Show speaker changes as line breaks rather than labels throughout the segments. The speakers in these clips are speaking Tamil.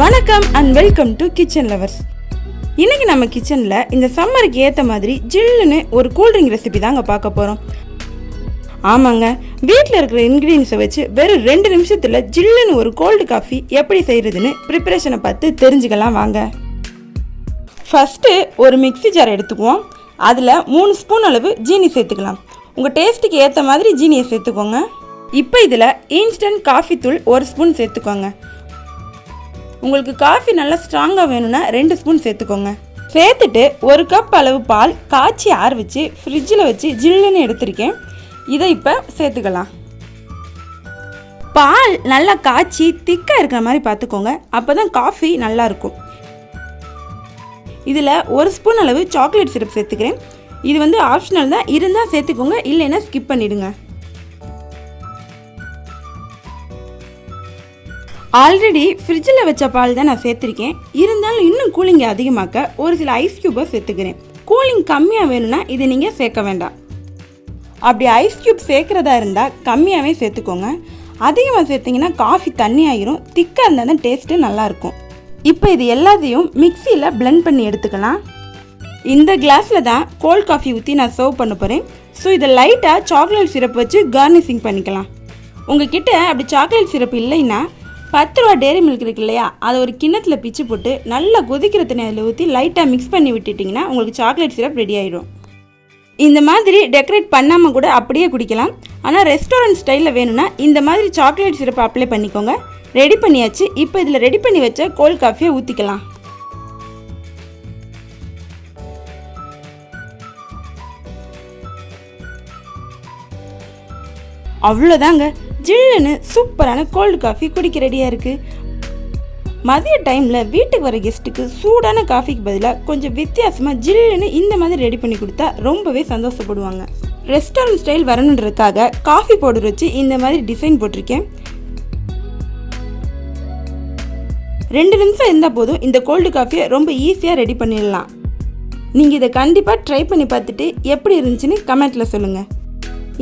வணக்கம் and welcome to kitchen lovers. இன்னைக்கு நம்ம கிச்சனில் இந்த சம்மருக்கு ஏற்ற மாதிரி ஜில்லுன்னு ஒரு கூல்ட்ரிங்க் ரெசிபி தாங்க பார்க்க போகிறோம். ஆமாங்க, வீட்டில் இருக்கிற இன்க்ரீடியன்ஸை வச்சு வெறும் 2 நிமிஷத்தில் ஜில்லுன்னு ஒரு கோல்டு காஃபி எப்படி செய்கிறதுன்னு ப்ரிப்பரேஷனை பார்த்து தெரிஞ்சுக்கலாம் வாங்க. ஃபஸ்ட்டு ஒரு மிக்ஸி ஜார் எடுத்துக்குவோம். அதில் 3 ஸ்பூன் அளவு ஜீனி சேர்த்துக்கலாம். உங்கள் டேஸ்ட்டுக்கு ஏற்ற மாதிரி ஜீனியை சேர்த்துக்கோங்க. இப்போ இதில் இன்ஸ்டன்ட் காஃபி தூள் 1 ஸ்பூன் சேர்த்துக்கோங்க. உங்களுக்கு காஃபி நல்லா ஸ்ட்ராங்காக வேணும்னா 2 ஸ்பூன் சேர்த்துக்கோங்க. சேர்த்துட்டு 1 கப் அளவு பால் காய்ச்சி ஆற வச்சு ஃப்ரிட்ஜில் வச்சு ஜில்லுன்னு எடுத்திருக்கேன். இதை இப்போ சேர்த்துக்கலாம். பால் நல்லா காய்ச்சி திக்காக இருக்கிற மாதிரி பார்த்துக்கோங்க, அப்போ தான் காஃபி நல்லாயிருக்கும். இதில் 1 ஸ்பூன் அளவு சாக்லேட் சிரப் சேர்த்துக்கிறேன். இது ஆப்ஷனல் தான், இருந்தால் சேர்த்துக்கோங்க, இல்லைன்னா ஸ்கிப் பண்ணிவிடுங்க. ஆல்ரெடி ஃப்ரிட்ஜில் வச்ச பால் தான் நான் சேர்த்துருக்கேன். இருந்தாலும் இன்னும் கூலிங்கை அதிகமாக்க ஒரு சில ஐஸ் க்யூப்பை சேர்த்துக்கிறேன். கூலிங் கம்மியாக வேணும்னா இதை நீங்கள் சேர்க்க வேண்டாம். அப்படி ஐஸ் க்யூப் சேர்க்குறதா இருந்தால் கம்மியாகவே சேர்த்துக்கோங்க. அதிகமாக சேர்த்திங்கன்னா காஃபி தண்ணி ஆகிரும். திக்காக இருந்தால் தான் டேஸ்ட்டு நல்லாயிருக்கும். இப்போ இது எல்லாத்தையும் மிக்சியில் பிளெண்ட் பண்ணி எடுத்துக்கலாம். இந்த கிளாஸில் தான் கோல்ட் காஃபி ஊற்றி நான் சர்வ் பண்ண போகிறேன். ஸோ இதை லைட்டாக சாக்லேட் சிரப் வச்சு கார்னிஷிங் பண்ணிக்கலாம். உங்கள் கிட்ட அப்படி சாக்லேட் சிரப் இல்லைன்னா 10 ரூபா டேரி மில்க் இருக்கு இல்லையா, அதை ஒரு கிண்ணத்தில் பிச்சு போட்டு நல்லா கொதிக்கிற தண்ணி அதில் ஊற்றி லைட்டாக மிக்ஸ் பண்ணி விட்டுட்டிங்கன்னா உங்களுக்கு சாக்லேட் சிரப் ரெடி ஆகிடும். இந்த மாதிரி டெக்கரேட் பண்ணாமல் கூட அப்படியே குடிக்கலாம். ஆனால் ரெஸ்டாரண்ட் ஸ்டைலில் வேணும்னா இந்த மாதிரி சாக்லேட் சிரப் அப்ளை பண்ணிக்கோங்க. ரெடி பண்ணியாச்சு. இப்போ இதில் ரெடி பண்ணி வச்ச கோல்ட் காஃபியை ஊற்றிக்கலாம். அவ்வளோதாங்க, ஜில்லுன்னு சூப்பரான கோல்டு காஃபி குடிக்க ரெடியாக இருக்குது. மதிய டைமில் வீட்டுக்கு வர கெஸ்ட்டுக்கு சூடான காஃபிக்கு பதிலாக கொஞ்சம் வித்தியாசமாக ஜில்லுன்னு இந்த மாதிரி ரெடி பண்ணி கொடுத்தா ரொம்பவே சந்தோஷப்படுவாங்க. ரெஸ்டாரண்ட் ஸ்டைல் வரணுன்றதுக்காக காஃபி பவுடர் வச்சு இந்த மாதிரி டிசைன் போட்டிருக்கேன். 2 நிமிஷம் இருந்தால் போதும் இந்த கோல்டு காஃபியை ரொம்ப ஈஸியாக ரெடி பண்ணிடலாம். நீங்கள் இதை கண்டிப்பாக ட்ரை பண்ணி பார்த்துட்டு எப்படி இருந்துச்சுன்னு கமெண்ட்டில் சொல்லுங்கள்.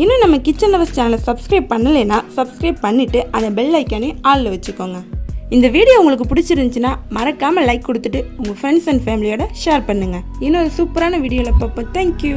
இன்னும் நம்ம கிச்சன் லவர்ஸ் சேனலை சப்ஸ்கிரைப் பண்ணலைன்னா சப்ஸ்கிரைப் பண்ணிவிட்டு அந்த பெல் ஐக்கானே ஆளில் வச்சுக்கோங்க. இந்த வீடியோ உங்களுக்கு பிடிச்சிருந்துச்சுன்னா மறக்காமல் லைக் கொடுத்துட்டு உங்கள் ஃப்ரெண்ட்ஸ் அண்ட் ஃபேமிலியோட ஷேர் பண்ணுங்கள். இன்னொரு சூப்பரான வீடியோவில் பார்ப்போம். தேங்க்யூ.